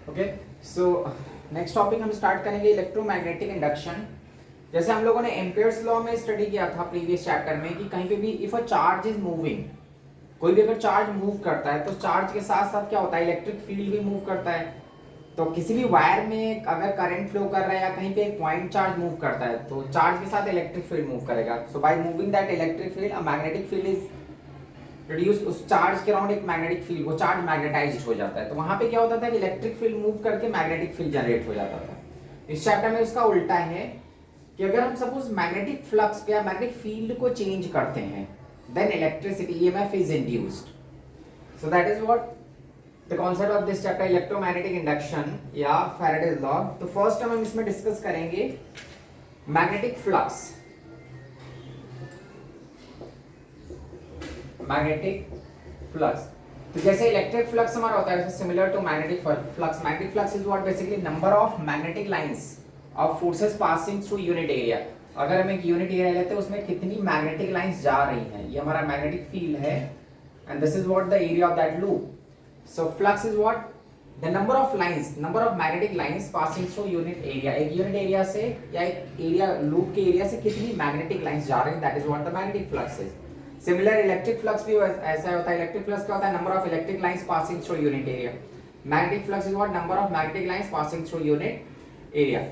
Okay, so next topic हम start करेंगे electromagnetic induction. जैसे हम लोगों ने एम्पियर्स लॉ में स्टडी किया था प्रीवियस चैप्टर में कि कहीं पे भी if a charge is moving, कोई भी अगर चार्ज मूव करता है तो चार्ज के साथ साथ क्या होता है, इलेक्ट्रिक फील्ड भी मूव करता है। तो किसी भी वायर में अगर करंट फ्लो कर रहा है या कहीं पे एक पॉइंट चार्ज मूव करता है तो चार्ज के साथ इलेक्ट्रिक फील्ड मूव करेगा। So by moving that electric field a magnetic field is produce, उस चार्ज के अराउंड एक मैग्नेटिक फील्ड, वो चार्ज मैग्नेटाइज्ड हो जाता है। तो वहां पे क्या होता था कि इलेक्ट्रिक फील्ड मूव करके मैग्नेटिक फील्ड जनरेट हो जाता था। इस चैप्टर में उसका उल्टा है कि अगर हम सपोज मैग्नेटिक फ्लक्स या मैग्नेटिक फील्ड को चेंज करते हैं then electricity EMF is induced. So that is what the concept of this chapter electromagnetic induction या फैराडेज लॉ। तो फर्स्ट हम इसमें डिस्कस करेंगे मैग्नेटिक फ्लक्स। मैग्नेटिक फ्लक्स, तो जैसे इलेक्ट्रिक फ्लक्स हमारा होता है similar to magnetic flux. Magnetic flux is what basically number of magnetic lines of forces passing through unit area. अगर हम एक यूनिट एरिया लेते हैं उसमें कितनी मैग्नेटिक लाइंस जा रही हैं, ये हमारा मैग्नेटिक फील्ड है and this is what the area of that loop. So flux is what the number of lines, number of magnetic lines passing through unit area. एक यूनिट एरिया से या एक एरिया लूप के area से कितनी magnetic lines जा रही हैं, that is what the magnetic flux is. Similar electric flux भी ऐसा होता है। इलेक्ट्रिक फ्लक्स क्या होता है, number of electric lines passing through unit area. Magnetic flux is what number of magnetic lines passing through unit area.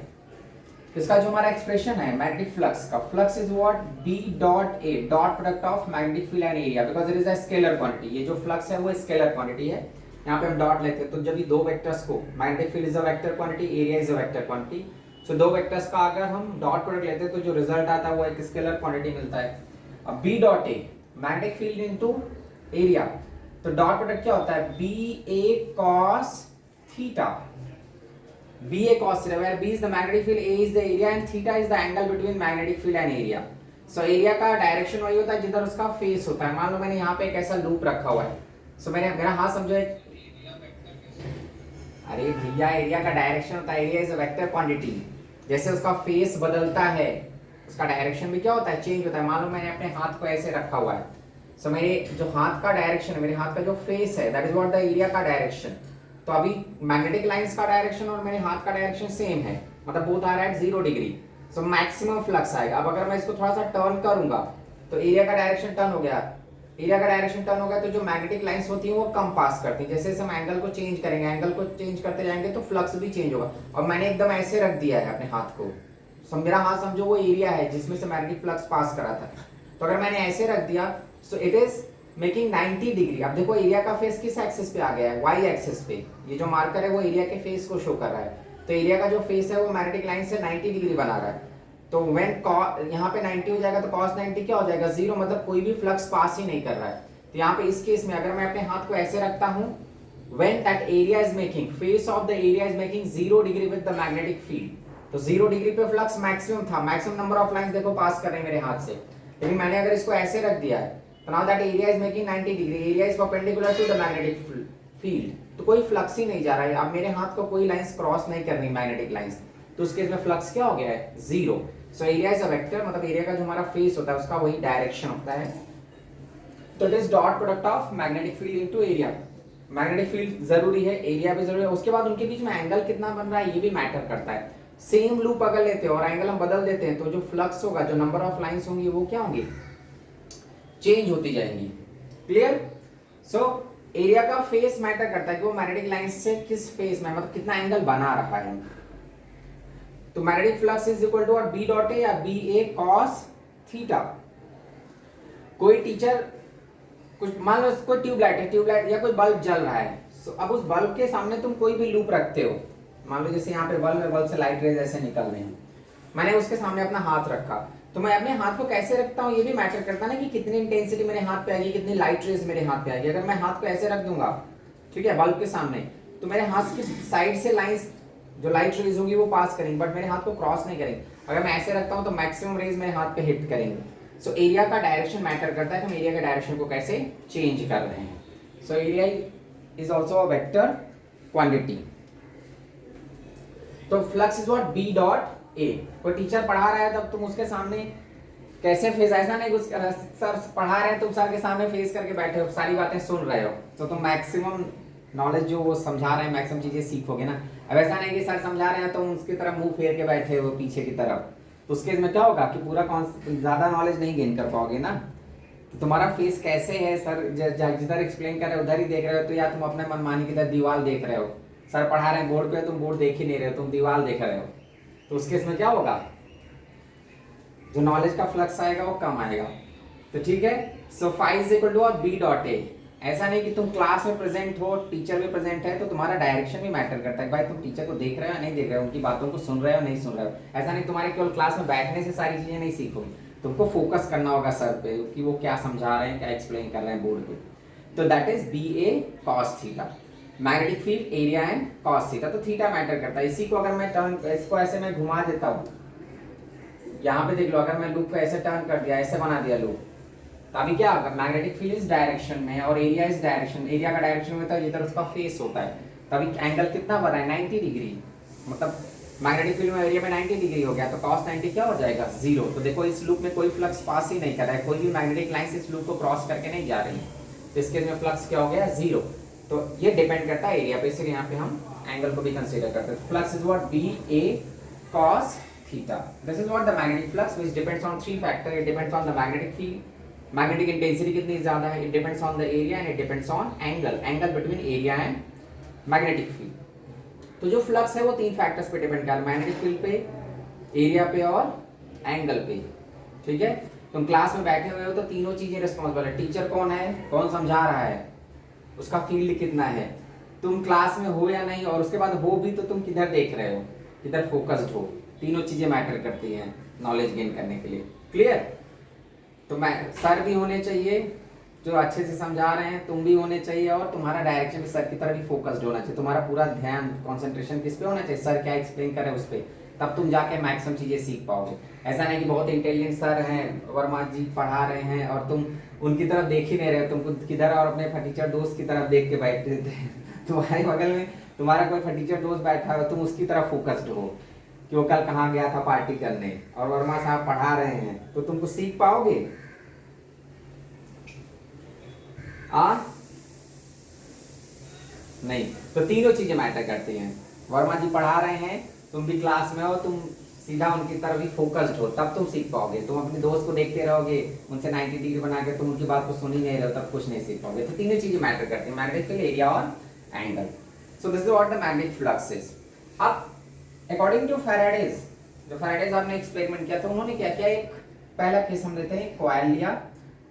इसका जो हमारा एक्सप्रेशन है मैग्नेटिक फ्लक्स का, flux is what B dot A, dot product of magnetic field and area, because it is a scalar quantity. ये जो flux है वो scalar quantity है, यहाँ पे हम डॉट लेते हैं। तो जब ये दो वेक्टर्स को, magnetic field is a vector quantity, area is a vector quantity, so दो वेक्टर्स का अगर हम डॉट प्रोडक्ट लेते हैं तो जो रिजल्ट आता है वो एक स्केलर क्वांटिटी मिलता है। अब B dot A magnetic field into area, तो डॉट प्रोडक्ट क्या होता है, B A cos theta, B A cos theta, where B is the magnetic field, A is the area and theta is the angle between magnetic field and area. So area का direction वही होता है जिधर उसका face होता है। मान लो मैंने यहाँ पे एक ऐसा लूप रखा हुआ है, सो मैंने मेरा हाथ समझो एक, अरे भैया एरिया का डायरेक्शन होता है, area is a vector quantity, जैसे उसका फेस बदलता है उसका डायरेक्शन भी क्या होता है, चेंज होता है। मान लो मैंने अपने हाथ को ऐसे रखा हुआ है, सो मेरे जो हाथ का डायरेक्शन है, मेरे हाथ का जो फेस है, that is what the area का डायरेक्शन। तो अभी मैग्नेटिक लाइंस का डायरेक्शन और मेरे हाथ का डायरेक्शन सेम है, मतलब both are at 0 degree, so maximum flux आएगा। अब अगर मैं इसको थोड़ा सा टर्न करूंगा तो एरिया का डायरेक्शन टर्न हो गया, एरिया का डायरेक्शन टर्न हो गया तो जो मैग्नेटिक लाइंस होती हैं वो कम पास करती हैं। जैसे जैसे हम एंगल को चेंज करेंगे, एंगल को चेंज करते जाएंगे तो फ्लक्स भी चेंज होगा। और मैंने एकदम ऐसे रख दिया है अपने हाथ को, मेरा हाथ समझो वो एरिया है जिसमें से मैग्नेटिक फ्लक्स पास करा था। तो अगर मैंने ऐसे रख दिया so it is making 90 degree. अब देखो एरिया का फेस किस एक्सिस पे आ गया है, वाई एक्सिस पे। ये जो मार्कर है वो एरिया के फेस को शो कर रहा है। तो एरिया का जो फेस है वो मैग्नेटिक लाइन से 90 डिग्री बना रहा है। तो व्हेन यहाँ पे 90 हो जाएगा तो cos 90 क्या हो जाएगा, 0, मतलब कोई भी फ्लक्स पास ही नहीं कर रहा है। तो यहाँ पे इस केस में अगर मैं अपने हाथ को ऐसे रखता हूँ, when that area is making, face of the area is making 0 degree with the magnetic field, तो 0 डिग्री पे फ्लक्स मैक्सिमम था, मैक्सिमम नंबर ऑफ लाइंस देखो पास कर रहे हैं मेरे हाथ से। लेकिन मैंने अगर इसको ऐसे रख दिया है तो now that area is making 90 degree, area is perpendicular to the magnetic field, तो कोई फ्लक्स ही नहीं जा रहा है। अब मेरे हाथ को कोई लाइंस क्रॉस नहीं करनी मैग्नेटिक लाइंस, तो उस केस में फ्लक्स क्या हो गया है, 0। सो एरिया इज अ वेक्टर, मतलब एरिया का जो हमारा फेस होता है उसका वही डायरेक्शन होता है। तो it is dot product of magnetic field into area. Magnetic field जरूरी है, एरिया भी जरूरी है, उसके बाद उनके बीच में एंगल कितना बन रहा है ये भी मैटर करता है। सेम लूप अगर लेते हैं और एंगल हम बदल देते हैं तो जो फ्लक्स होगा, जो नंबर ऑफ लाइंस होंगी वो क्या होंगी, चेंज होती जाएंगी। क्लियर। सो एरिया का फेस मैटर करता है कि वो मैग्नेटिक लाइन से किस फेस में, मतलब कितना एंगल बना रहा है। तो magnetic flux is equal to B dot A या बी ए कॉस थीटा। कोई टीचर कुछ, मान लो कोई ट्यूबलाइट है, ट्यूबलाइट या कोई बल्ब जल रहा है, सो अब उस बल्ब के सामने तुम कोई भी लूप रखते हो, मान लो जैसे यहाँ पे बल्ब है, बल्ब से लाइट रेज ऐसे निकल रहे हैं, मैंने उसके सामने अपना हाथ रखा, तो मैं अपने हाथ को कैसे रखता हूँ ये भी मैटर करता है ना, कि कितनी इंटेंसिटी मेरे हाथ पे आएगी, कितनी लाइट रेज मेरे हाथ पे आएगी। अगर मैं हाथ को ऐसे रख दूंगा, ठीक है, बल्ब के सामने, तो मेरे हाथ की साइड से लाइंस जो लाइट रेज होंगी वो पास करेंगे, बट मेरे हाथ को क्रॉस नहीं करेंगे। अगर मैं ऐसे रखता हूँ तो मैक्सिमम रेज मेरे हाथ पे हिट करेंगे। सो एरिया का डायरेक्शन मैटर करता है कि हम एरिया के डायरेक्शन को कैसे चेंज कर रहे हैं। So area is also a vector quantity. तो flux is what B dot A. कोई टीचर पढ़ा रहा है तब तुम उसके सामने कैसे फेस, ऐसा नहीं सर पढ़ा रहे हैं तुम सर के सामने फेस करके बैठे हो, सारी बातें सुन रहे हो, तो तुम मैक्सिमम नॉलेज जो वो समझा रहे हैं मैक्सिमम चीजें सीखोगे ना। अब ऐसा नहीं कि सर समझा रहे हैं तो उसकी तरफ मुंह फेर के बैठे हो पीछे की तरफ, तो उसके इसमें क्या होगा कि पूरा ज्यादा नॉलेज नहीं गेन कर पाओगे ना। तो तुम्हारा फेस कैसे है, सर जिधर एक्सप्लेन कर रहे हो उधर ही देख रहे हो, तो या तुम अपने मनमानी की तरह दीवार देख रहे हो, सर पढ़ा रहे हैं बोर्ड पे, तुम बोर्ड देख ही नहीं रहे हो, तुम दीवार देख रहे हो, तो उसके इसमें क्या होगा, जो नॉलेज का फ्लक्स आएगा वो कम आएगा। तो ठीक है, so five is equal to और बी डॉट ए। ऐसा नहीं कि तुम क्लास में प्रेजेंट हो, टीचर भी प्रेजेंट है, तो तुम्हारा डायरेक्शन भी मैटर करता है। भाई तुम टीचर को देख रहे हो या नहीं देख रहे हो, उनकी बातों को सुन रहे हो नहीं सुन रहे हो। ऐसा नहीं तुम्हारे केवल क्लास में बैठने से सारी चीजें नहीं सीखोगे, तुमको फोकस करना होगा सर पे कि वो क्या समझा रहे हैं, क्या एक्सप्लेन कर रहे हैं बोर्ड पे। तो that is B A cos theta, magnetic field area and cos theta. तो थीटा मैटर करता है। इसी को अगर मैं टर्न, इसको ऐसे मैं घुमा देता हूँ, यहाँ पे देख लो, अगर मैं लूप को ऐसे टर्न कर दिया, ऐसे बना दिया लूप, तो अभी क्या होगा, मैग्नेटिक फील्ड इस डायरेक्शन में और एरिया इस डायरेक्शन, एरिया का डायरेक्शन होता है जिधर उसका फेस होता है, तभी एंगल कितना बना है 90 डिग्री, मतलब मैग्नेटिक फील्ड में एरिया में 90 डिग्री हो गया, तो cos 90 क्या हो जाएगा, जीरो। तो देखो इस लूप में कोई फ्लक्स पास ही नहीं कर रहा है, कोई भी मैग्नेटिक लाइन इस लूप को क्रॉस करके नहीं जा रही है, तो इसके में फ्लक्स क्या हो गया, जीरो। तो ये डिपेंड करता है एरिया पे, इसलिए यहाँ पे हम एंगल को भी कंसीडर करते हैं। Flux is what, B A cos theta. This is what the magnetic flux, which depends on three factors. It depends on the magnetic field, magnetic intensity कितनी ज़्यादा है, it depends on the area and it depends on angle between area and magnetic field. तो जो flux है वो तीन factors पे depend कर रहा है, मैग्नेटिक फील्ड पे, एरिया पे और एंगल पे। ठीक है, तुम क्लास में बैठे हुए हो तो तीनों चीजें रिस्पॉन्सिबल है। टीचर कौन है, कौन समझा रहा है, उसका फील्ड कितना है, तुम क्लास में हो या नहीं, और उसके बाद हो भी तो तुम किधर देख रहे हो, किधर फोकस्ड हो, तीनों चीजें मैटर करती हैं नॉलेज गेन करने के लिए। क्लियर? तो मैं सर भी होने चाहिए जो अच्छे से समझा रहे हैं, तुम भी होने चाहिए, और तुम्हारा डायरेक्शन भी सर की तरफ ही फोकस्ड होना चाहिए। तुम्हारा पूरा ध्यान, कंसंट्रेशन किस पे होना चाहिए, सर क्या एक्सप्लेन कर रहे हैं उस पर, तब तुम जाके मैक्सिमम चीजें सीख पाओगे। ऐसा नहीं कि बहुत इंटेलिजेंट सर हैं, वर्मा जी पढ़ा रहे हैं और तुम उनकी तरफ देख ही नहीं रहे, तुम किधर और अपने फटीचर दोस्त की तरफ देख के बैठे थे। तुम्हारे बगल में तुम्हारा कोई फटीचर दोस्त बैठा हो, तुम उसकी तरफ फोकस्ड हो कि वो कल कहाँ गया था पार्टी करने, और वर्मा साहब पढ़ा रहे हैं, तो तुम कुछ सीख पाओगे? नहीं। तो तीनों चीजें मैटर करती हैं। वर्मा जी पढ़ा रहे हैं, तुम भी क्लास में हो, तुम सीधा उनकी तरफ ही फोकस्ड हो, तब तुम सीख पाओगे। तुम अपने दोस्त को देखते रहोगे, उनसे 90 डिग्री बना के तुम उनकी बात को सुन ही नहीं रहे हो, तब कुछ नहीं सीख पाओगे। तो तीनों चीजें मैटर करती हैं, मैग्नेटिक फील्ड, एरिया और angle. So this is what the magnetic flux is. अब अकॉर्डिंग टू फैराडेज, जो फैराडेज आपने एक्सपेरिमेंट किया था, उन्होंने क्या किया, एक पहला केस हम लेते हैं, कॉइल लिया,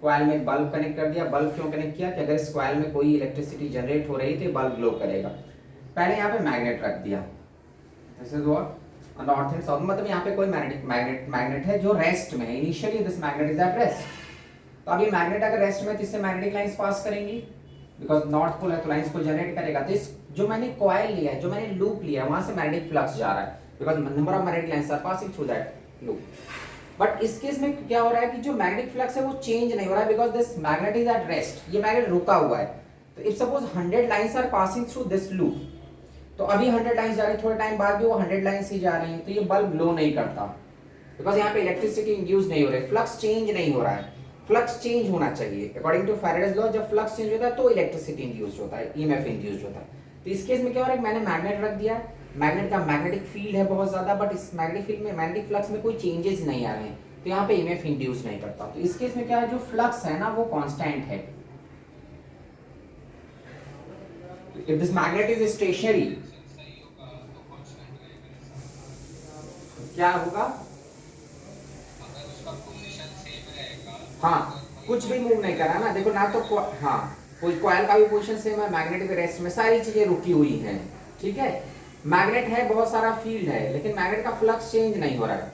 कॉइल में बल्ब कनेक्ट कर दिया। बल्ब क्यों कनेक्ट किया कि अगर इस कॉइल में कोई इलेक्ट्रिसिटी जनरेट हो रही है तो बल्ब ग्लो करेगा। पहले यहाँ पे मैग्नेट रख दिया, this is what north and south, मतलब यहाँ पे कोई मैग्नेट है जो रेस्ट में है। Initially this magnet is at rest. तो अब ये मैग्नेट अगर रेस्ट में, तो इससे मैग्नेटिक लाइंस पास करेंगी, बिकॉज नॉर्थ पोल है तो लाइंस को जनरेट करेगा। तो इस जो मैंने कॉइल लिया है, जो मैंने लूप लिया है, वहां से मैग्नेटिक फ्लक्स जा रहा है, because number of magnetic lines are passing through that loop. But इस केस में क्या हो रहा है कि जो मैग्नेटिक फ्लक्स है वो चेंज नहीं हो रहा है, because this magnet is at rest, ये मैग्नेट रुका हुआ है। तो if suppose 100 lines are passing through this loop, तो अभी 100 लाइंस जा रही है, थोड़े टाइम बाद भी वो 100 लाइंस ही जा रही हैं, तो ये बल्ब ग्लो नहीं करता, बिकॉज यहाँ पे इलेक्ट्रिसिटी इंड्यूस नहीं हो रही, फ्लक्स चेंज नहीं हो रहा है। फ्लक्स चेंज होना चाहिए अकॉर्डिंग टू फैराडेज लॉ। जब फ्लक्स चेंज होता है तो इलेक्ट्रिसिटी इंड्यूस होता है, ईएमएफ इंड्यूस होता है। तो इस केस में क्या हो रहा है, मैंने मैग्नेट रख दिया, मैग्नेट का मैग्नेटिक फील्ड है बहुत ज्यादा, बट इस मैग्नेटिक फील्ड में, मैग्नेटिक फ्लक्स में कोई चेंजेस नहीं आ रहे हैं, तो यहाँ पे ईएमएफ इंड्यूस नहीं करता। तो इस केस में क्या है, जो फ्लक्स है ना वो कांस्टेंट है। If this magnet is stationary, क्या होगा, हाँ कुछ भी मूव नहीं कर रहा ना, देखो ना, तो हाँ कोई कॉइल का भी पोजीशन सेम है, मैग्नेट भी रेस्ट में, सारी चीजें रुकी हुई हैं। ठीक है, मैग्नेट है, बहुत सारा फील्ड है, लेकिन मैग्नेट का फ्लक्स चेंज नहीं हो रहा है।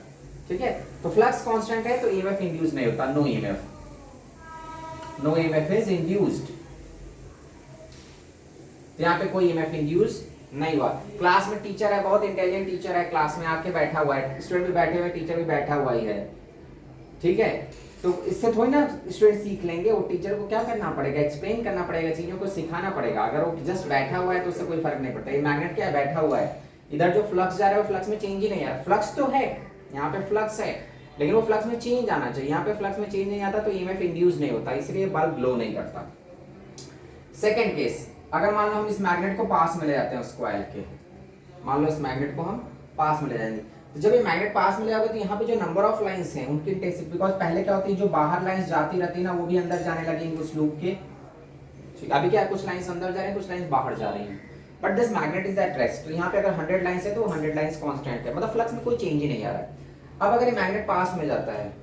ठीक है, तो फ्लक्स कांस्टेंट है, तो ईएमएफ इंड्यूस नहीं होता, no EMF, no EMF is induced. तो यहाँ पे कोई ईएमएफ इंड्यूस नहीं हुआ। क्लास में टीचर है, बहुत इंटेलिजेंट टीचर है, क्लास में आके बैठा हुआ है, स्टूडेंट भी बैठे हुए, टीचर भी बैठा हुआ ही है। ठीक है, तो इससे थोड़ी ना स्टूडेंट सीख लेंगे, वो टीचर को क्या करना पड़ेगा, एक्सप्लेन करना पड़ेगा, चीजों को सिखाना पड़ेगा। अगर वो जस्ट बैठा हुआ है तो उससे कोई फर्क नहीं पड़ता। ये मैग्नेट क्या है, बैठा हुआ है, इधर जो फ्लक्स जा रहा है वो फ्लक्स में चेंज ही नहीं आ रहा। फ्लक्स तो है, यहाँ पे फ्लक्स है, लेकिन वो फ्लक्स में चेंज आना चाहिए, यहाँ पे फ्लक्स में चेंज नहीं आता, तो ईएमएफ इंड्यूस नहीं होता, इसलिए बल्ब ग्लो नहीं करता। सेकेंड केस, अगर मान लो हम इस मैग्नेट को पास में ले जाते हैं उस कॉइल के, मान लो इस मैग्नेट को हम पास में ले जाएंगे, तो जब ये मैग्नेट पास में ले जाओगे तो यहाँ पे जो नंबर ऑफ लाइंस हैं उनकी इंटेंसिटी, बिकॉज पहले क्या होती है जो बाहर लाइंस जाती रहती है ना वो भी अंदर जाने लगेंगी उस लूप के, ठीक है। अभी क्या कुछ लाइंस अंदर जा रही हैं, कुछ लाइंस बाहर जा रही हैं, but this magnet is at rest. तो यहाँ पे अगर 100 लाइंस है तो 100 लाइंस कांस्टेंट है, मतलब फ्लक्स में कोई चेंज ही नहीं आ रहा है। अब अगर ये मैग्नेट पास में जाता है,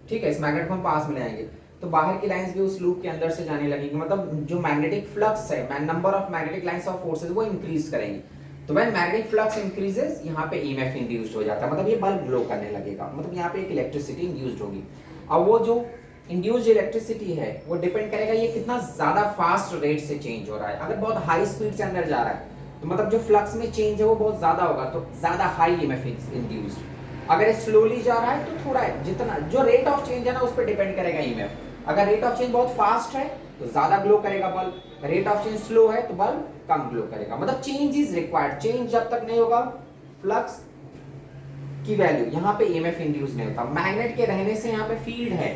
ठीक है, इस मैग्नेट को हम पास में ले आएंगे तो बाहर की लाइंस भी उस लूप के अंदर से जाने लगेंगी, मतलब जो मैग्नेटिक फ्लक्स है, number of magnetic lines of forces वो इंक्रीज करेंगे। तो व्हेन मैग्नेटिक फ्लक्स इंक्रीजेस यहाँ पे ईएमएफ इंड्यूस्ड हो जाता है, मतलब ये बल्ब ग्लो करने लगेगा, मतलब यहाँ पे एक इलेक्ट्रिसिटी इंड्यूस्ड होगी। अब वो जो इंड्यूस्ड इलेक्ट्रिसिटी है वो डिपेंड करेगा ये कितना ज्यादा फास्ट रेट से चेंज हो रहा है। अगर बहुत हाई स्पीड से अंदर जा रहा है तो मतलब जो फ्लक्स में चेंज है वो बहुत ज्यादा होगा, तो ज्यादा हाई ईएमएफ इंड्यूस्ड। अगर स्लोली जा रहा है तो थोड़ा है, जितना जो रेट ऑफ चेंज है ना उस पर डिपेंड करेगा ईएमएफ। अगर रेट ऑफ चेंज बहुत फास्ट है तो ज्यादा ग्लो करेगा bulb, rate of change slow है तो बल्ब कम ग्लो करेगा, मतलब चेंज इज रिक्वायर्ड। चेंज जब तक नहीं होगा फ्लक्स की वैल्यू, यहाँ पे ईएमएफ इंड्यूस नहीं होता। मैग्नेट के रहने से यहाँ पे फील्ड है,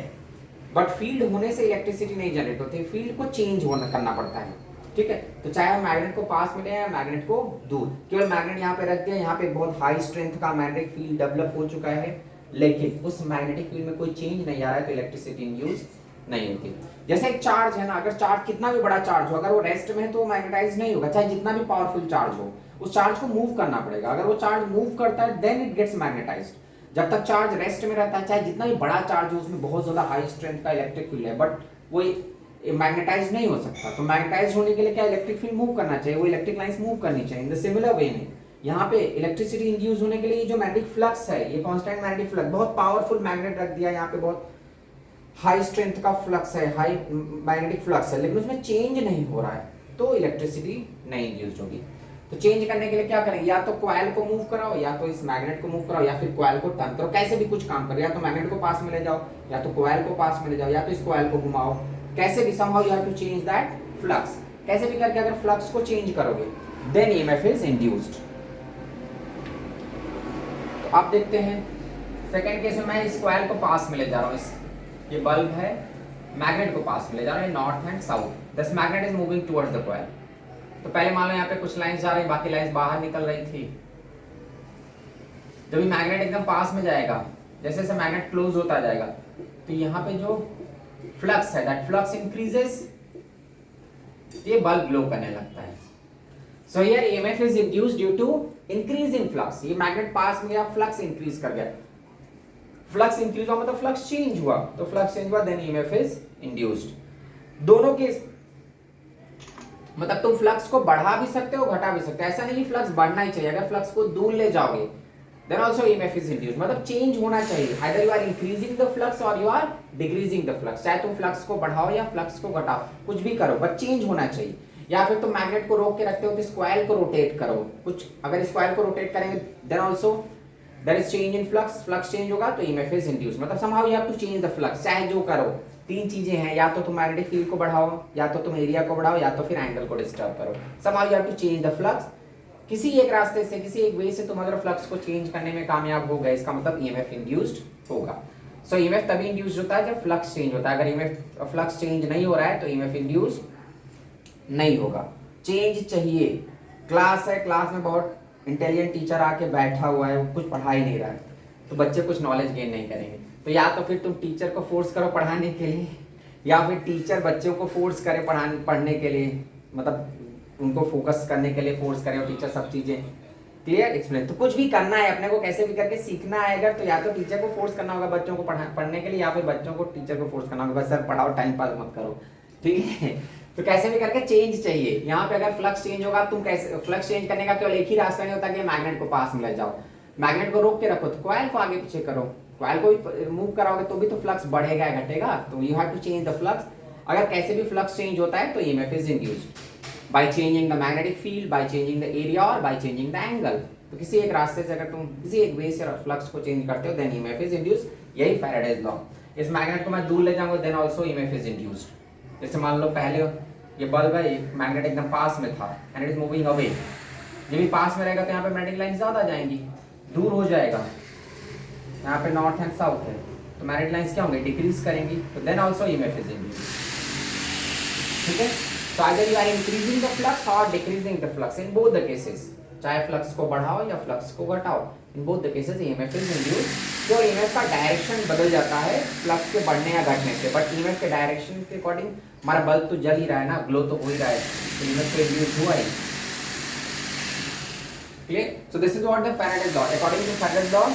बट फील्ड होने से इलेक्ट्रिसिटी नहीं जनरेट होती, फील्ड को चेंज करना पड़ता है, ठीक है। तो चाहे हम मैग्नेट को पास में ले या मैग्नेट को दूर, केवल मैग्नेट यहाँ पे रख दिया, यहाँ पे बहुत हाई स्ट्रेंथ का मैग्नेटिक फील्ड डेवलप हो चुका है, लेकिन उस मैग्नेटिक फील्ड में कोई चेंज नहीं आ रहा है तो इलेक्ट्रिसिटी इंड्यूस नहीं होती। जैसे एक चार्ज है ना, अगर चार्ज कितना भी बड़ा चार्ज हो, अगर वो रेस्ट में है तो वो मैग्नेटाइज नहीं होगा, चाहे जितना भी पावरफुल चार्ज हो, उस चार्ज को मूव करना पड़ेगा। अगर वो चार्ज मूव करता है देन इट गेट्स मैग्नेटाइज्ड। जब तक चार्ज रेस्ट में रहता है, चाहे जितना भी बड़ा चार्ज हो, उसमें बहुत ज्यादा हाई स्ट्रेंथ का इलेक्ट्रिक फील्ड है, बट वो मैग्नेटाइज नहीं हो सकता। तो मैग्नेटाइज होने के लिए क्या इलेक्ट्रिक फील्ड मूव करना चाहिए, वो इलेक्ट्रिक लाइंस मूव करनी चाहिए। इन द सिमिलर वे में यहाँ पे इलेक्ट्रिसिटी इंड्यूस होने के लिए जो मैग्नेटिक फ्लक्स है, ये कांस्टेंट मैग्नेटिक फ्लक्स, बहुत पावरफुल मैग्नेट रख दिया, यहाँ पे बहुत हाई स्ट्रेंथ का फ्लक्स है, हाई मैग्नेटिक फ्लक्स है, लेकिन उसमें चेंज नहीं हो रहा है तो इलेक्ट्रिसिटी नहीं इंड्यूस होगी। तो चेंज करने के लिए क्या करेंगे, या तो कॉइल को मूव कराओ, या तो इस मैग्नेट को मूव कराओ, या फिर कॉइल को टर्न करो, कैसे भी कुछ काम करो, या तो मैग्नेट को पास में ले जाओ, या तो कॉइल को पास में ले जाओ, या तो इस कॉइल को घुमाओ, कैसे भी somehow you have to change that flux। कैसे भी करके अगर फ्लक्स को चेंज करोगे then EMF is induced। तो आप देखते हैं सेकंड केस में मैं इस कॉइल को पास में ले जा रहा हूँ, इस ये बल्ब है, मैग्नेट को पास में ले जा रहा हूँ north and south, this magnet is moving towards the coil. तो पहले मान लो यहाँ पे कुछ लाइंस जा रही, बाकी लाइंस बाहर निकल रही थी। जब ये मैग्नेट एकदम पास में जाएगा, जैसे जैसे मैग्नेट क्लोज होता जाएगा तो यहाँ पे जो फ्लक्स है दैट फ्लक्स इंक्रीजेस, ये बल्ब ग्लो करने लगता है। So here EMF is induced due to increase in flux. ये मैग्नेट पास में गया, फ्लक्स इंक्रीज कर गया, फ्लक्स इंक्रीज हुआ मतलब फ्लक्स चेंज हुआ, तो फ्लक्स चेंज हुआ देन ईएमएफ इज इंड्यूस्ड। दोनों के मतलब तुम फ्लक्स को बढ़ा भी सकते हो, घटा भी सकते हो, ऐसा नहीं फ्लक्स बढ़ना ही चाहिए। अगर फ्लक्स को दूर ले जाओगे then also EMF is induced, मतलब चेंज होना चाहिए, either you are increasing the flux or you are decreasing the flux। चाहे तुम फ्लक्स को बढ़ाओ या फ्लक्स को घटाओ, कुछ भी करो बट चेंज होना चाहिए। या फिर तुम मैग्नेट को रोक के रखते हो तो इस कॉइल को रोटेट करो, कुछ अगर इस कॉइल को रोटेट करेंगे then also there is change in flux, flux change होगा तो EMF is induced, मतलब somehow you have to change the flux। चाहे जो करो, तीन चीजें हैं, या तो तुम मैग्नेटिक फील्ड को बढ़ाओ, या तो तुम एरिया को बढ़ाओ, या तो फिर एंगल को डिस्टर्ब करो, somehow you have to change the flux। किसी एक रास्ते से, किसी एक वे से तुम अगर फ्लक्स को चेंज करने में कामयाब हो गए, इसका मतलब ईएमएफ इंड्यूस्ड होगा। सो ईएमएफ तभी इंड्यूस्ड होता है जब फ्लक्स चेंज होता है। अगर ईएमएफ फ्लक्स चेंज नहीं हो रहा है तो ईएमएफ इंड्यूस्ड नहीं होगा। चेंज चाहिए। क्लास है, क्लास में बहुत इंटेलिजेंट टीचर आके बैठा हुआ है, वो कुछ पढ़ा ही नहीं रहा है, तो बच्चे कुछ नॉलेज गेन नहीं करेंगे। तो या तो फिर तुम टीचर को फोर्स करो पढ़ाने के लिए, या फिर टीचर बच्चों को फोर्स करे पढ़ने के लिए, मतलब उनको फोकस करने के लिए फोर्स करे, और टीचर सब चीजें क्लियर एक्सप्लेन। तो कुछ भी करना है अपने को, कैसे भी करके सीखना है अगर, तो या तो टीचर को फोर्स करना होगा बच्चों को पढ़ने के लिए, या फिर बच्चों को टीचर को फोर्स करना होगा, सर पढ़ाओ, टाइम पास मत करो, ठीक है। तो कैसे भी करके चेंज चाहिए। यहाँ पे अगर फ्लक्स चेंज होगा, तुम कैसे फ्लक्स चेंज करने का केवल एक ही रास्ता नहीं होता कि मैग्नेट को पास में ले जाओ, मैग्नेट को रोक के रखो, तो कॉइल को आगे पीछे करो, कॉइल को भी मूव कराओगे तो भी तो फ्लक्स बढ़ेगा या घटेगा, तो you have to change the flux. अगर कैसे भी फ्लक्स चेंज होता है तो EMF is induced by changing the magnetic field, by changing the area or by changing the angle। तो किसी एक रास्ते से अगर तुम किसी एक वे से फ्लक्स को चेंज करते हो then EMF is induced। यही फैराडेज लॉ। इस मैग्नेट को मैं दूर ले जाऊंगा then also EMF is induced। जैसे मान लो पहले ये बल्ब है, ये मैग्नेट एकदम पास में था and it is moving away। जब ये पास में रहेगा तो यहाँ पे मैग्नेटिक लाइन ज्यादा जाएंगी, दूर हो जाएगा, यहाँ पे नॉर्थ एंड साउथ है तो मैग्नेटिक लाइंस क्या होंगे, डिक्रीज करेंगी, तो then also EMF is induced। ठीक है, So either you are increasing the flux or decreasing the flux in both the cases. चाहे फ्लक्स को बढ़ाओ या फ्लक्स को घटाओ, in both the cases EMF is induced. जो ईएमएफ का डायरेक्शन बदल जाता है फ्लक्स के बढ़ने या घटने से, बट ईएमएफ के डायरेक्शन के अकॉर्डिंग हमारा बल्ब तो जल ही रहा है ना, ग्लो तो हो ही रहा है, तो ईएमएफ तो इंड्यूस हुआ ही। Clear? So this is what the Faraday's law. According to Faraday's law,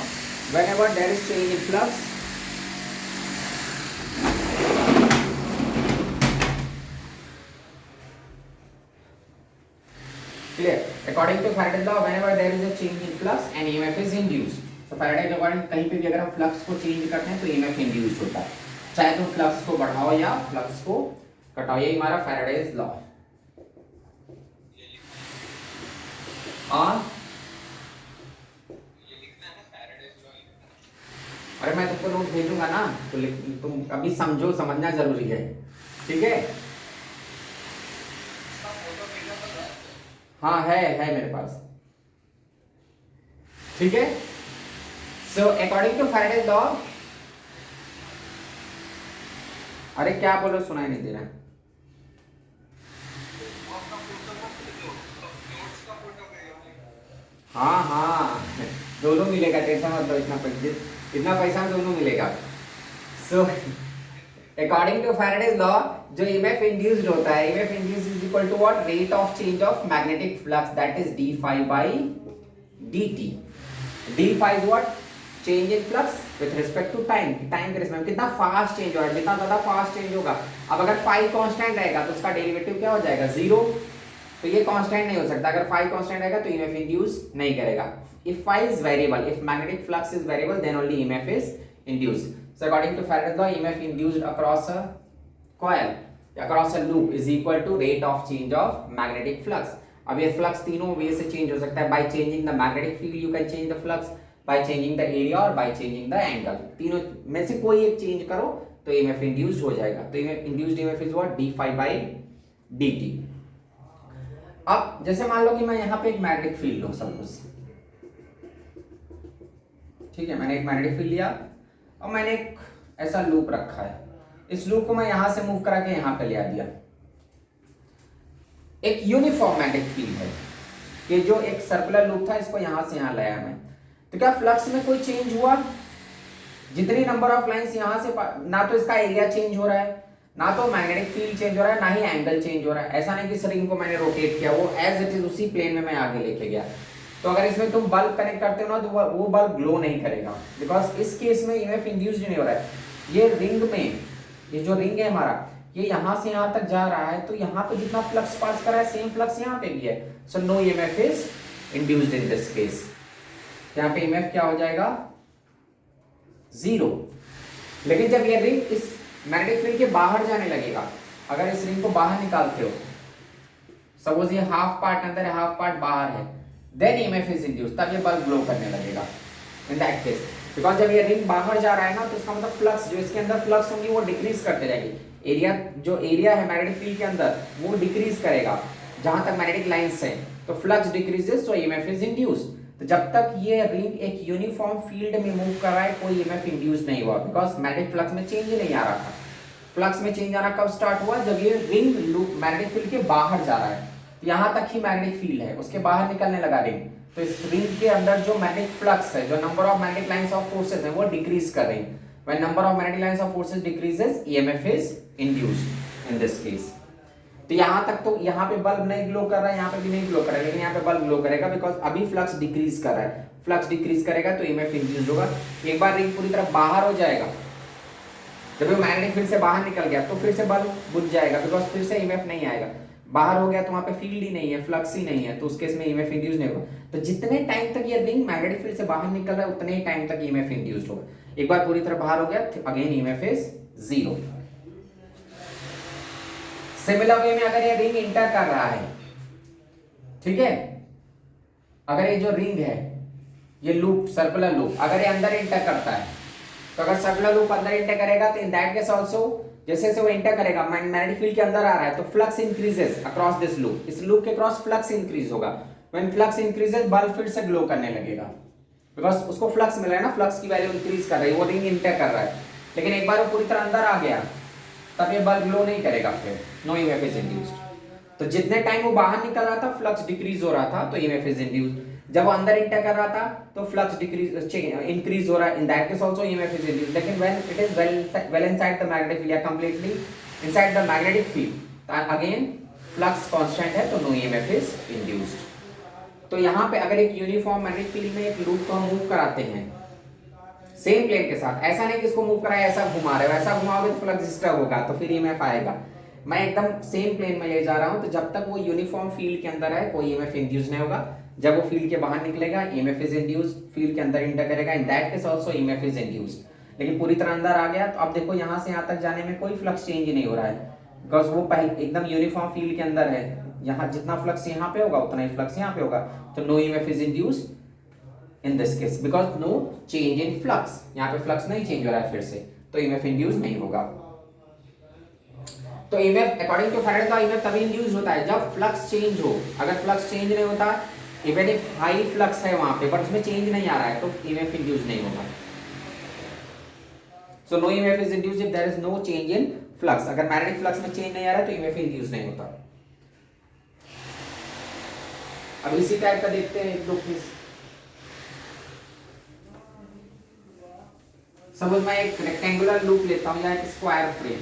whenever there is change in flux, clear? According to Faraday's law, whenever there is a change in flux, an EMF is induced. So Faraday के according कहीं पे भी अगर हम flux को change करते हैं तो EMF इंड्यूस होता है, चाहे तुम फ्लक्स को बढ़ाओ या फ्लक्स को घटाओ। यही हमारा Faraday's law। अरे मैं तुमको नोट भेजूंगा ना, तो तुम अभी समझो, समझना जरूरी है, ठीक है? हाँ है मेरे पास, ठीक है? So according to Faraday's law, अरे क्या बोलो, सुनाई नहीं दे रहा। हाँ दोनों मिलेगा, टेंशन मत लो, इतना पैसा दोनों मिलेगा। So according to Faraday's law, जो ईएमएफ इंड्यूस्ड होता है, EMF induced is equal to what? Rate of change of magnetic flux, that is d phi by dt। d phi is what? Change in flux with respect to time, time के respect कितना fast change हो रहा है, जितना ज्यादा fast change होगा। अब अगर phi कांस्टेंट रहेगा तो उसका डेरिवेटिव क्या हो जाएगा? 0। तो ये कांस्टेंट नहीं हो सकता। अगर phi कांस्टेंट रहेगा तो ईएमएफ इंड्यूस नहीं करेगा। If phi is variable, if magnetic flux is variable, then only EMF is induced. So according to Faraday's law, EMF induced across a coil, across a loop is equal to rate of change of magnetic flux. अब ये flux तीनों वे से change हो सकता है। By changing the magnetic field you can change the flux, by changing the area और by changing the angle. तीनों में से कोई एक चेंज करो तो EMF इंड्यूस्ड हो जाएगा। तो induced EMF is what? d phi by dt। अब जैसे मान लो कि मैं यहाँ पे एक मैग्नेटिक फील्ड लूं, सपोज, ठीक है? मैंने एक मैग्नेटिक फील्ड लिया और मैंने एक ऐसा लूप रखा है, इस लूप को मैं यहां से मूव करा के यहां पे ले आ दिया। एक यूनिफॉर्म मैग्नेटिक फील्ड है, ये जो एक सर्कुलर लूप था इसको यहां से यहां लाया मैं, तो क्या फ्लक्स में कोई चेंज हुआ? जितनी नंबर ऑफ लाइंस यहां से, ना तो इसका एरिया चेंज हो रहा है, ना तो मैग्नेटिक फील्ड चेंज हो रहा है, ना ही एंगल चेंज हो रहा है। ऐसा नहीं कि इस रिंग को मैंने रोटेट किया, वो एज इट इज उसी प्लेन में मैं आगे लेके गया। तो अगर इसमें तुम बल्ब कनेक्ट करते हो ना तो वो बल्ब ग्लो नहीं करेगा, बिकॉज इस केस में ईएमएफ इंड्यूस्ड नहीं हो रहा है। ये रिंग में, ये जो रिंग है हमारा, ये यहां से यहां तक जा रहा है, तो यहां पे जितना फ्लक्स पास कर रहा है सेम फ्लक्स यहां पे भी है। So no EMF is induced in this case. यहां पे ईएमएफ क्या हो जाएगा? 0। लेकिन जब ये रिंग इस मैग्नेटिक फील्ड के बाहर जाने लगेगा, अगर इस रिंग को बाहर निकालते हो, सपोज ये हाफ पार्ट अंदर है, हाफ पार्ट बाहर है, then EMF is induced, तब ये बल्ब ग्लो करने लगेगा। in that case, because जब ये रिंग बाहर जा रहा है ना, तो इसका मतलब फ्लक्स, जो इसके अंदर फ्लक्स होंगी वो डिक्रीज करते जाएगी। एरिया, जो एरिया है मैग्नेटिक फील्ड के अंदर, वो डिक्रीज करेगा जहां तक मैग्नेटिक लाइंस हैं, तो flux decreases, so EMF is induced। तो जब तक ये रिंग एक यूनिफॉर्म फील्ड में मूव कर रहा है, कोई EMF इंड्यूस नहीं हुआ, बिकॉज मैग्नेटिक फ्लक्स में चेंज ही नहीं आ रहा था। फ्लक्स में चेंज आना कब स्टार्ट हुआ? जब ये रिंग लूप मैग्नेटिक फील्ड के बाहर जा रहा है, यहां तक ही मैग्नेटिक फील्ड है, उसके बाहर निकलने लगा रिंग, तो इस रिंग के अंदर जो मैग्नेटिक फ्लक्स है, जो number of magnetic lines of forces है, वो डिक्रीज कर रही है। When number of magnetic lines of forces decreases, EMF is induced in this case. तो यहां तक तो यहां पे बल्ब नहीं ग्लो कर रहा है, यहां पे भी नहीं ग्लो कर रहा है, लेकिन यहां पे बल्ब ग्लो करेगा, बिकॉज अभी फ्लक्स डिक्रीज कर रहा है। फ्लक्स डिक्रीज करेगा तो ईएमएफ इंड्यूस्ड होगा। एक बार रिंग पूरी तरह बाहर हो जाएगा, जब वो मैग्नेटिक फील्ड से बाहर निकल गया, तो फिर से बल्ब बुझ जाएगा, बिकॉज फिर से ईएमएफ नहीं आएगा। बाहर हो गया तो वहां पे फील्ड ही नहीं है, फ्लक्स ही नहीं है, तो उस केस में ईएमएफ इंड्यूस नहीं होगा। तो जितने टाइम तक ये रिंग मैग्नेटिक फील्ड से बाहर निकल रहा है, उतने ही टाइम तक ईएमएफ इंड्यूस्ड होगा। एक बार पूरी तरह बाहर हो गया, again EMF is 0। Similar way में अगर ये रिंग इंटर कर रहा है, ठीक है, अगर ये जो रिंग है, ये लूप, सर्कुलर लूप, अगर ये अंदर इंटर करता है, तो अगर सर्कुलर लूप अंदर इंटर करेगा, तो इन दैट केस आल्सो जैसे जैसे वो इंटर करेगा, मैग्नेटिक फील्ड के अंदर आ रहा है, तो flux increases across this loop, इस लूप के क्रॉस फ्लक्स इंक्रीज होगा। व्हेन फ्लक्स इंक्रीजेस, बल्ब फिर से ग्लो करने लगेगा, बिकॉज उसको फ्लक्स मिल रहा है ना, फ्लक्स की वैल्यू इंक्रीज कर रही है, वो रिंग इंटर कर रहा है। लेकिन एक बार वो पूरी तरह अंदर आ गया, तब ये बल्ब ग्लो नहीं करेगा, फिर नो ईएमएफ इज इंड्यूस्ड। तो जितने टाइम वो बाहर निकल रहा था फ्लक्स डिक्रीज हो रहा था, तो ईएमएफ इज इंड्यूस्ड। जब वो अंदर इंटर कर रहा था तो फ्लक्स डिक्रीज इंक्रीज हो रहा है, in that case also EMF is induced. लेकिन when it is well inside the magnetic field या completely inside the magnetic field, again flux constant है, तो नो ईएमएफ इज इंड्यूस्ड। तो यहाँ पे अगर एक यूनिफॉर्म मैग्नेटिक फील्ड में एक लूप को हम मूव कराते हैं सेम प्लेन के साथ, ऐसा नहीं कि इसको मूव कराए ऐसा घुमा रहे हो, ऐसा घुमाओगे तो फ्लक्स डिस्टर्ब होगा, तो फिर ईएमएफ आएगा। मैं एकदम सेम प्लेन में ले जा रहा हूं, तो जब तक वो यूनिफॉर्म फील्ड के अंदर है कोई ईएमएफ इंड्यूस नहीं होगा। जब वो फील्ड के बाहर निकलेगा ईएमएफ इज इंड्यूस्ड, फील्ड के अंदर इंटर करेगा, इन that case also EMF is induced. लेकिन पूरी तरह अंदर आ गया तो अब देखो यहां से यहां तक जाने में कोई फ्लक्स चेंज नहीं हो रहा है, बिकॉज वो पहले एकदम यूनिफॉर्म फील्ड के अंदर है। यहाँ जितना फ्लक्स यहाँ पे होगा उतना ही फ्लक्स यहाँ पे होगा, तो no EMF is induced in this case because no change in flux, यहाँ पे फ्लक्स नहीं चेंज हो रहा है फिर से, तो ईएमएफ इंड्यूस नहीं होगा। तो ईएमएफ अकॉर्डिंग टू फैराडे का ईएमएफ तभी इंड्यूस होता है जब फ्लक्स चेंज हो। अगर फ्लक्स चेंज नहीं होता, इवन इफ हाई फ्लक्स है वहां पे बट उसमें चेंज नहीं आ रहा है, तो ईएमएफ इंड्यूस नहीं होगा। So no EMF is induced if there is no change in flux. अगर मैग्नेटिक फ्लक्स में चेंज नहीं आ रहा है तो ईएमएफ इंड्यूस नहीं होता। अब इसी टाइप का देखते हैं एक दो केस। सपोज मैं एक रेक्टेंगुलर लूप लेता हूं या एक स्क्वायर फ्रेम,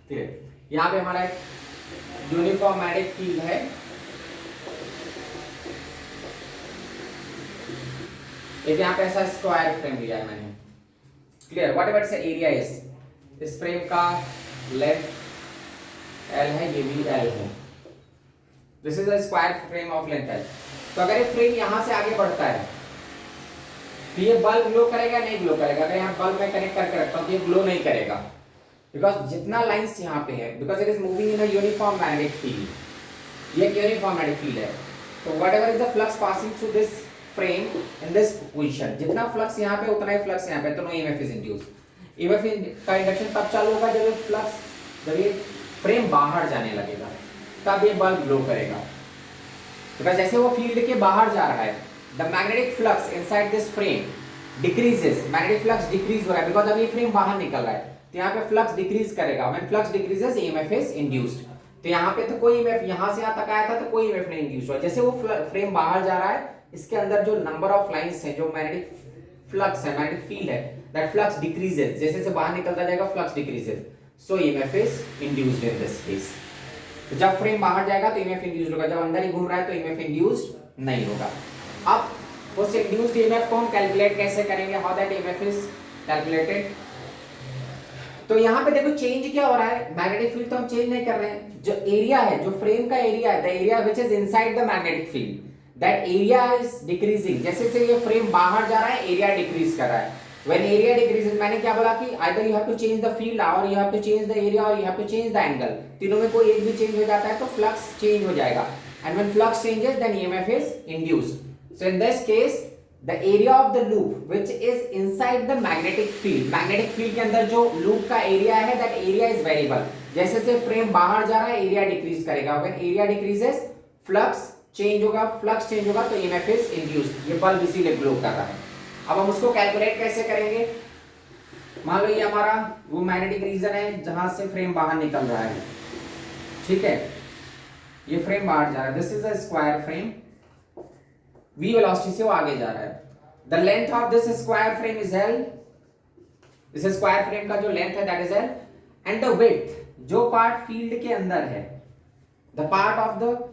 ठीक है। यहां पे हमारा एक यूनिफॉर्म मैग्नेटिक फील्ड है, एक यहां पे ऐसा स्क्वायर फ्रेम लिया है मैंने, clear. What ever its area is, इस फ्रेम का लेंथ L है, ये भी L है, this is a square frame of length L। तो अगर ये फ्रेम यहां से आगे बढ़ता है तो ये बल्ब ग्लो करेगा नहीं ग्लो करेगा। अगर यहाँ बल्ब में कनेक्ट करके रखता हूं तो ये ग्लो नहीं करेगा, बिकॉज जितना लाइंस यहाँ पे है, because it is moving in a uniform magnetic field, ये एक यूनिफॉर्म मैग्नेटिक फील्ड है। तो whatever is the flux passing through this frame in this position, जितना फ्लक्स यहाँ पे उतना ही फ्लक्स यहाँ पे, तो no EMF is induced. EMF का इंडक्शन तब चालू होगा जब ये फ्लक्स, जब ये फ्रेम बाहर जाने लगेगा, तब ये बल्ब ग्लो करेगा। बिकॉज जैसे वो फील्ड के बाहर जा रहा है, the magnetic flux inside this frame decreases, magnetic flux decrease हो रहा है बिकॉज अब ये फ्रेम बाहर निकल रहा है, तो यहाँ पे फ्लक्स डिक्रीज करेगा। When flux decreases EMF is induced. तो यहाँ पे तो कोई ईएमएफ, यहाँ से यहाँ तक आया था तो कोई ईएमएफ नहीं इंड्यूस हुआ। जैसे वो फ्रेम बाहर जा रहा है, इसके अंदर जो नंबर ऑफ लाइंस है, जो मैग्नेटिक फ्लक्स है, मैग्नेटिक फील्ड है, दैट फ्लक्स डिक्रीजेस, जैसे जैसे बाहर निकलता जाएगा flux decreases, so EMF is induced in this case. तो जब फ्रेम बाहर जाएगा तो ईएमएफ इंड्यूस्ड होगा, जब अंदर ही घूम रहा है तो ईएमएफ इंड्यूस्ड नहीं होगा। अब उस इंड्यूस्ड ईएमएफ को हम कैलकुलेट कैसे करेंगे, how that EMF is calculated. तो यहाँ पे देखो चेंज क्या हो रहा है, मैग्नेटिक फील्ड तो हम चेंज नहीं कर रहे हैं, जो एरिया है, जो फ्रेम का एरिया है, the area which is inside the magnetic field, that area is decreasing. जैसे जैसे ये फ्रेम बाहर जा रहा है एरिया डिक्रीज कर रहा है। When area decreases, मैंने क्या बोला कि either you have to change the field or you have to change the area or you have to change the angle, तीनों में कोई एक भी चेंज हो जाता है तो फ्लक्स चेंज हो जाएगा, and when flux changes then EMF is induced. So in this case the area of the loop which is inside the magnetic field के अंदर जो loop का area है, that area is variable। जैसे जैसे frame बाहर जा रहा है एरिया डिक्रीज करेगा, when area decreases flux change होगा, फ्लक्स चेंज होगा तो EMF is induced। ये बल्ब इसीलिए ग्लो कर रहा है। अब हम उसको कैलकुलेट कैसे करेंगे, मान लो ये हमारा वो मैग्नेटिक रीजन है जहां से फ्रेम बाहर निकल रहा है, ठीक है, ये फ्रेम बाहर जा रहा है, this is a square frame, v velocity से वो आगे जा रहा है। The length of this square frame is l, इस स्क्वायर फ्रेम का जो लेंथ है that is l, and the width, जो पार्ट फील्ड के अंदर है, the part of the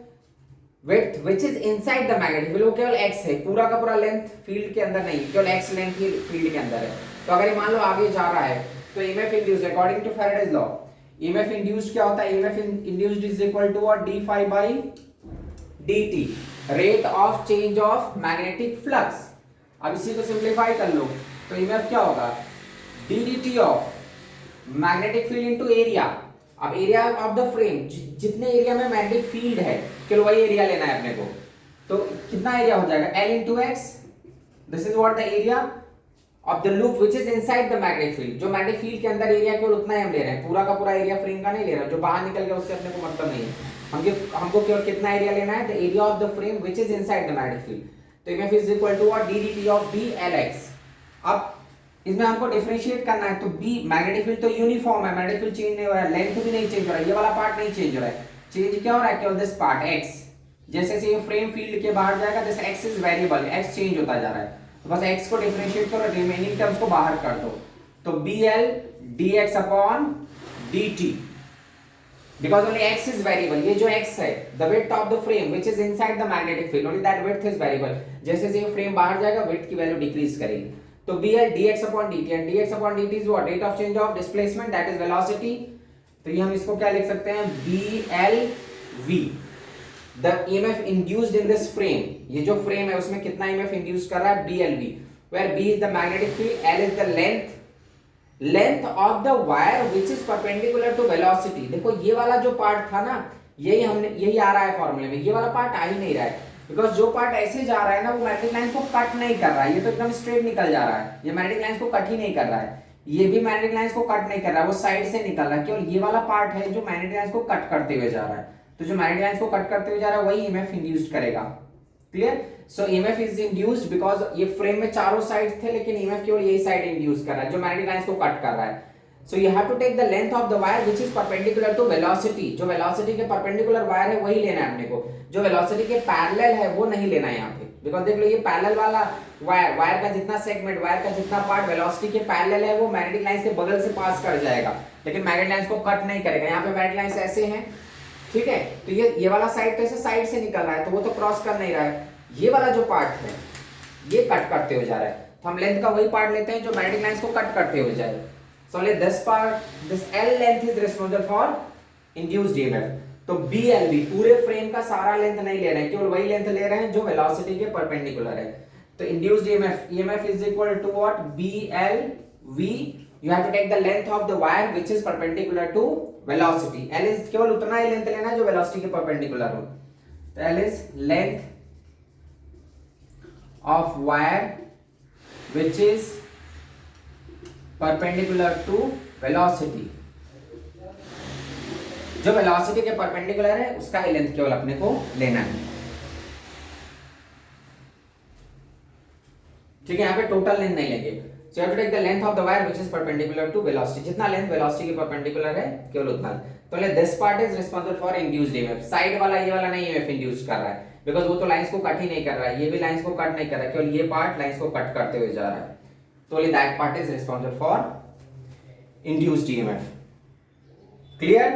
width which is inside the magnetic field, वो केवल x है, पूरा का पूरा लेंथ फील्ड के अंदर नहीं, केवल x लेंथ ही फील्ड के अंदर है। तो अगर मान लो आगे जा रहा है तो EMF induced according to Faraday's law, EMF induced क्या होता है, EMF induced is equal to what, d phi by dt, rate of change of magnetic flux। अब इसी को सिंपलीफाई कर लो तो EMF क्या होगा, d dt of magnetic field into area। अब एरिया ऑफ द फ्रेम, जितने एरिया में मैग्नेटिक फील्ड है केवल वही एरिया लेना है अपने को, तो कितना एरिया हो जाएगा, L into x, this is what the area of the loop which is inside the magnetic field. जो मैग्नेटिक फील्ड के अंदर एरिया केवल उतना ही हम ले रहे हैं, पूरा का पूरा एरिया फ्रेम का नहीं ले रहे हैं, जो बाहर निकल गया उससे अपने को मतलब नहीं है। हमको केवल कितना एरिया लेना है, the area of the frame which is inside the magnetic field, तो EMF is equal to what, D D T of B L X. अब इसमें हमको डिफरेंशिएट करना है, तो बी मैग्नेटिक फील्ड तो यूनिफॉर्म है, मैग्नेटिक फील्ड चेंज नहीं हो रहा है, लेंथ भी नहीं चेंज हो रहा है, ये वाला पार्ट नहीं चेंज हो रहा है, चेंज क्या हो रहा है, केवल दिस पार्ट एक्स। जैसे जैसे ये फ्रेम फील्ड के बाहर जाएगा, this x is variable, x change होता जा रहा है, तो बस एक्स को डिफरेंशिएट करो, रिमेनिंग टर्म्स को बाहर कर दो, तो B L d x upon d t, because only x is variable, ये जो x है, the width of the frame which is inside the magnetic field, only that width is variable, जैसे जैसे ये फ्रेम बाहर जाएगा width की value decrease करेगी, तो bl dx upon dt, and dx upon dt is what, rate of change of displacement, that is velocity, तो ये हम इसको क्या लिख सकते हैं, blv, the emf induced in this frame, ये जो फ्रेम है उसमें कितना emf इंड्यूस कर रहा है, blv, where b is the magnetic field, l is the length of the wire which is perpendicular to velocity। देखो ये वाला जो पार्ट था ना, यही आ रहा है फॉर्मूले में, ये वाला पार्ट आ ही नहीं रहा है, बिकॉज जो पार्ट ऐसे जा रहा है ना वो मैग्नेटिक लाइंस को कट नहीं कर रहा है, ये तो एकदम स्ट्रेट निकल जा रहा है, ये मैग्नेटिक लाइंस को कट ही नहीं कर रहा है, ये भी मैग्नेटिक लाइंस को कट नहीं कर रहा है, वो साइड से निकल रहा है, केवल ये वाला पार्ट है जो मैग्नेटिक लाइंस को कट करते हुए जा रहा है, तो जो मैग्नेटिक लाइंस को कट करते हुए जा रहा है वही ईएमएफ इंड्यूस्ड करेगा। Clear? So EMF is induced because ये फ्रेम में चारों साइड थे, लेकिन ईएमएफ केवल यही साइड इंड्यूस कर रहा है जो मैग्नेटिक लाइंस को कट कर रहा है। So you have to take the length of the wire which is perpendicular to velocity, जो velocity के perpendicular wire है वही लेना है अपने को, जो velocity के parallel है वो नहीं लेना है यहाँ पे, because देख लो ये parallel वाला wire का जितना segment, wire का जितना part velocity के parallel है वो magnetic lines के बगल से पास कर जाएगा, लेकिन magnetic lines को कट नहीं करेगा। यहाँ पे magnetic lines ऐसे हैं, ठीक है, तो ये वाला साइड तो ऐसे साइड से निकल रहा है, तो वो तो क्रॉस कर नहीं रहा है, ये वाला जो पार्ट है ये कट करते हुए जा रहा है, तो हम लेंथ का वही पार्ट लेते हैं जो मैग्नेटिक लाइंस को कट करते हुए जाए। So only this part, this L length is responsible for induced EMF। तो BLV पूरे फ्रेम का सारा लेंथ नहीं ले रहे हैं, केवल वही लेंथ ले रहे हैं जो वेलोसिटी के परपेंडिकुलर है। तो induced EMF is equal to what, BLV, you have to take the length of the wire which is perpendicular to velocity, L is केवल उतना ही लेंथ लेना है जो वेलोसिटी के परपेंडिकुलर हो, तो L is length of wire which is perpendicular to velocity, जो velocity के परपेंडिकुलर है उसका ही लेंथ केवल अपने को लेना है। ठीक है, यहाँ पे टोटल लेंथ नहीं लेंगे, so you have to take the length of the wire which is perpendicular to velocity, जितना लेंथ वेलोसिटी के परपेंडिकुलर है केवल उतना। तो ले this part is responsible for induced EMF, side वाला ये वाला नहीं EMF इंड्यूस कर रहा है, बिकॉज वो तो लाइंस को कट ही नहीं कर रहा है, ये भी लाइंस को कट नहीं कर रहा है, केवल ये पार्ट लाइंस को कट करते हुए जा रहा है, तो only that part is responsible for induced EMF। Clear?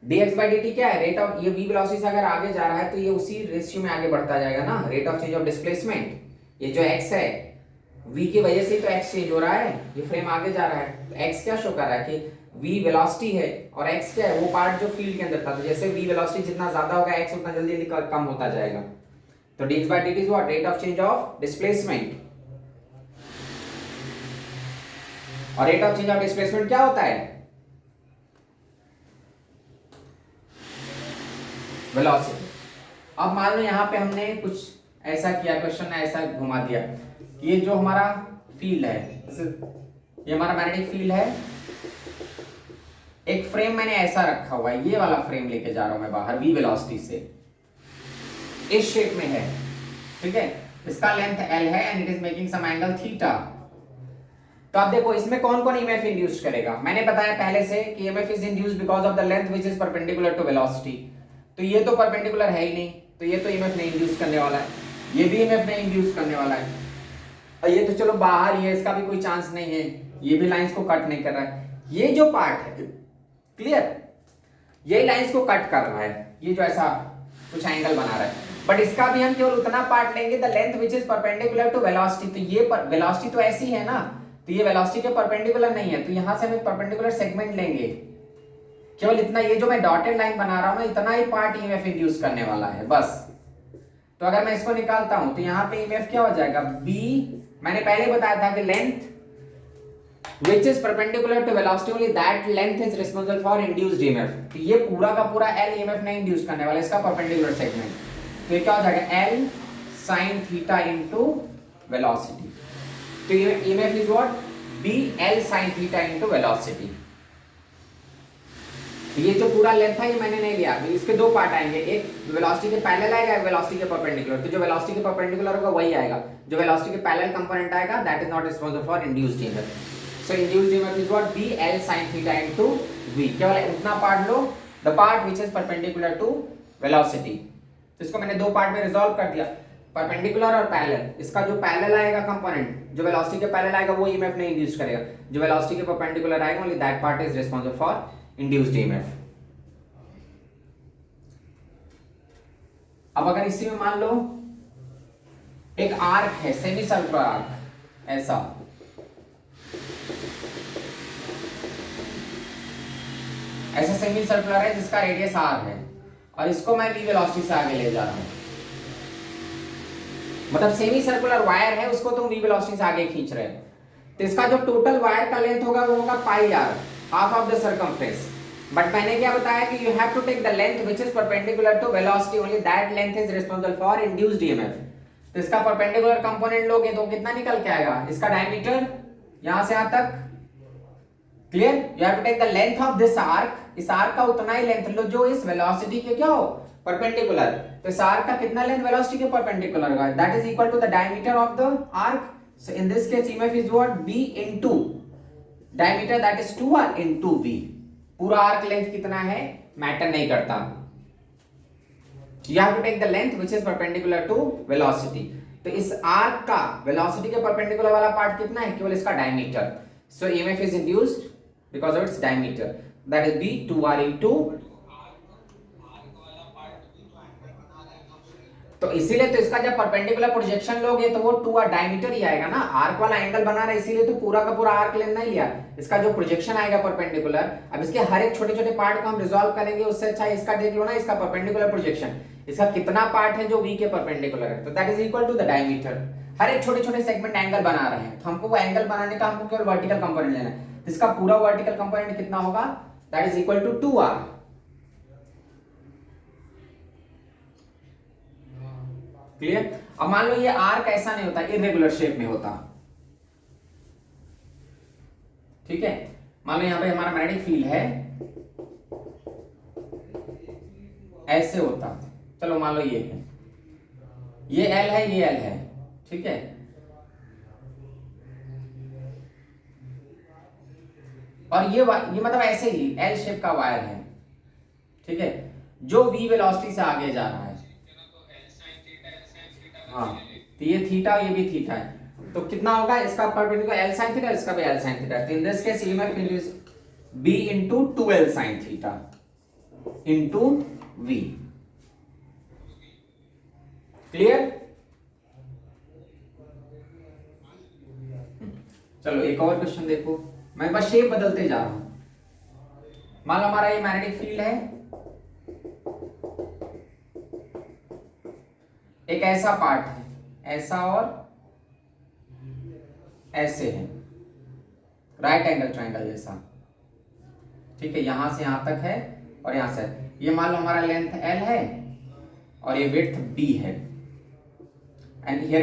dx by dt क्या है, रेट ऑफ, ये v वेलोसिटी से अगर आगे जा रहा है तो ये उसी रेशियो में आगे बढ़ता जाएगा ना, rate of change of displacement, ये जो x है v की वजह से तो x चेंज हो रहा है, ये फ्रेम आगे जा रहा है, तो x क्या शो कर रहा है कि v वेलोसिटी है और x क्या है, वो पार्ट जो फील्ड के अंदर था, तो जैसे v वेलोसिटी जितना ज्यादा होगा x उतना जल्दी जल्दी कम होता जाएगा, तो dx by dt is what, rate of change of displacement, और rate of change of displacement क्या होता है, वेलोसिटी। अब मान लो यहाँ पे हमने कुछ ऐसा किया, क्वेश्चन ने ऐसा घुमा दिया, ये जो हमारा फील्ड है, ये हमारा मैग्नेटिक फील्ड है, एक फ्रेम मैंने ऐसा रखा हुआ है, ये वाला फ्रेम लेके जा रहा हूं मैं बाहर v वेलोसिटी से, इस शेप में है, ठीक है, इसका लेंथ L है and it is making some angle theta. तो आप देखो इसमें कौन कौन EMF इंड्यूस करेगा, मैंने बताया पहले से कि EMF is induced because of the length which is perpendicular to velocity, तो ये तो परपेंडिकुलर है ही नहीं, तो ये तो EMF नहीं इंड्यूस करने वाला है, ये भी EMF नहीं इंड्यूस करने वाला है, और ये तो चलो बाहर ही है, इसका भी कोई चांस नहीं है, ये भी लाइंस को कट नहीं कर रहा है, ये जो पार्ट है, क्लियर, ये लाइंस को कट कर रहा है, ये जो ऐसा कुछ एंगल बना रहा है, बट इसका भी हम केवल उतना पार्ट लेंगे, the length which is perpendicular to velocity, तो ये वेलोसिटी तो ऐसी है ना, तो ये वेलोसिटी के परपेंडिकुलर नहीं है, तो यहां से हम एक परपेंडिकुलर सेगमेंट लेंगे, केवल इतना, ये जो मैं डॉटेड लाइन बना रहा हूं ना, इतना ही पार्ट EMF इंड्यूस करने वाला है बस। तो अगर मैं इसको निकालता हूं तो यहाँ पे EMF क्या हो जाएगा, B, मैंने पहले बताया था कि length which is perpendicular to velocity, only that length is responsible for induced EMF, तो ये पूरा का पूरा L EMF नहीं इंड्यूस करने वाला, इसका परपेंडिकुलर सेगमेंट, तो ये क्या हो जाएगा, L sin theta into velocity, तो ये EMF is what, B L sin theta into velocity. ये जो पूरा लेंथ है ये मैंने नहीं लिया, इसके दो पार्ट आएंगे, एक वेलोसिटी के पैरेलल आएगा, एक वेलोसिटी के परपेंडिकुलर। तो जो वेलोसिटी के परपेंडिकुलर होगा वही आएगा, जो वेलोसिटी के पैरेलल कंपोनेंट आएगा that is not responsible for induced EMF. So induced EMF is what B L sin theta into v। केवल उतना पार्ट लो, the part which is perpendicular to velocity. तो इसको मैंने दो पार्ट में रिजॉल्व कर दिया, परपेंडिकुलर और पैरेलल। इसका जो पैरेलल आएगा कंपोनेंट, जो वेलोसिटी के पैरेलल आएगा वो ईएमएफ नहीं इंड्यूस करेगा, जो वेलोसिटी के परपेंडिकुलर आएगा only that part is responsible for induced EMF. अब अगर इसी में मान लो एक आर्क है, सेमी सर्कुलर आर्क, ऐसा ऐसा सेमी सर्कुलर है जिसका रेडियस r है, और इसको मैं v वेलोसिटी से आगे ले जा रहा हूं। मतलब सेमी सर्कुलर वायर है, उसको तुम v वेलोसिटी से आगे खींच रहे हो, तो इसका जो टोटल वायर का लेंथ होगा वो होगा pi r, half of the circumference. But मैंने क्या बताया कि you have to take the length which is perpendicular to velocity, only that length is responsible for induced EMF. तो इसका परपेंडिकुलर कंपोनेंट लोगे तो कितना निकल के आएगा, इसका डायमीटर यहां से यहां तक, clear. You have to take the length of this arc, इस आर्क का उतना ही लेंथ लो जो इस वेलोसिटी के क्या हो, परपेंडिकुलर। तो इस आर्क का कितना लेंथ वेलोसिटी के परपेंडिकुलर होगा, that is equal to the diameter of the arc. So in this case EMF is what b into diameter, that is 2r into v। पूरा आर्क लेंथ कितना है matter नहीं करता, you have to take the length which is perpendicular to velocity। तो इस arc का velocity के perpendicular वाला पार्ट कितना है, केवल इसका diameter. So EMF is induced because of its diameter, that is b 2r into. तो इसीलिए तो इसका जब परपेंडिकुलर प्रोजेक्शन लोगे तो वो 2r डायमीटर ही आएगा ना, आर्क वाला एंगल बना रहा है इसीलिए तो पूरा का पूरा आर्क लेंथ नहीं लिया। इसका जो प्रोजेक्शन आएगा परपेंडिकुलर, अब इसके हर एक छोटे छोटे पार्ट को हम रिजॉल्व करेंगे, उससे अच्छा इसका देख लो ना, इसका परपेंडिकुलर प्रोजेक्शन, इसका कितना पार्ट है जो v के परपेंडिकुलर है, तो that is equal to the diameter. हर एक छोटे छोटे सेगमेंट एंगल बना रहे हैं, तो हमको वो एंगल बनाने का हमको केवल वर्टिकल कंपोनेंट लेना है, तो इसका पूरा वर्टिकल कंपोनेंट कितना होगा, that is equal to 2r। Clear. अब मान लो ये आर्क ऐसा नहीं होता, इरेगुलर शेप में होता, ठीक है। मान लो यहां पे हमारा मैग्नेटिक फील्ड है, ऐसे होता, चलो मान लो ये है, ये L है, ये L है, ठीक है। और ये मतलब ऐसे ही L शेप का वायर है, ठीक है, जो v वेलोसिटी से आगे जा रहा है। हाँ, तो ये थीटा, ये भी थीटा है, तो कितना होगा इसका परपेंडिकुलर L sin थीटा, इसका भी L sin थीटा। तो in this case EMF is b into 2L sin theta into v। Clear. चलो एक और क्वेश्चन देखो, मैं बस शेप बदलते जा रहा हूं। मान लो हमारा ये मैग्नेटिक फील्ड है, एक ऐसा पार्ट है, ऐसा और ऐसे है, राइट एंगल ट्रायंगल जैसा, ठीक है, यहां से यहां तक है और यहां से, ये मान लो हमारा लेंथ L है और ये विड्थ B है, एंड हियर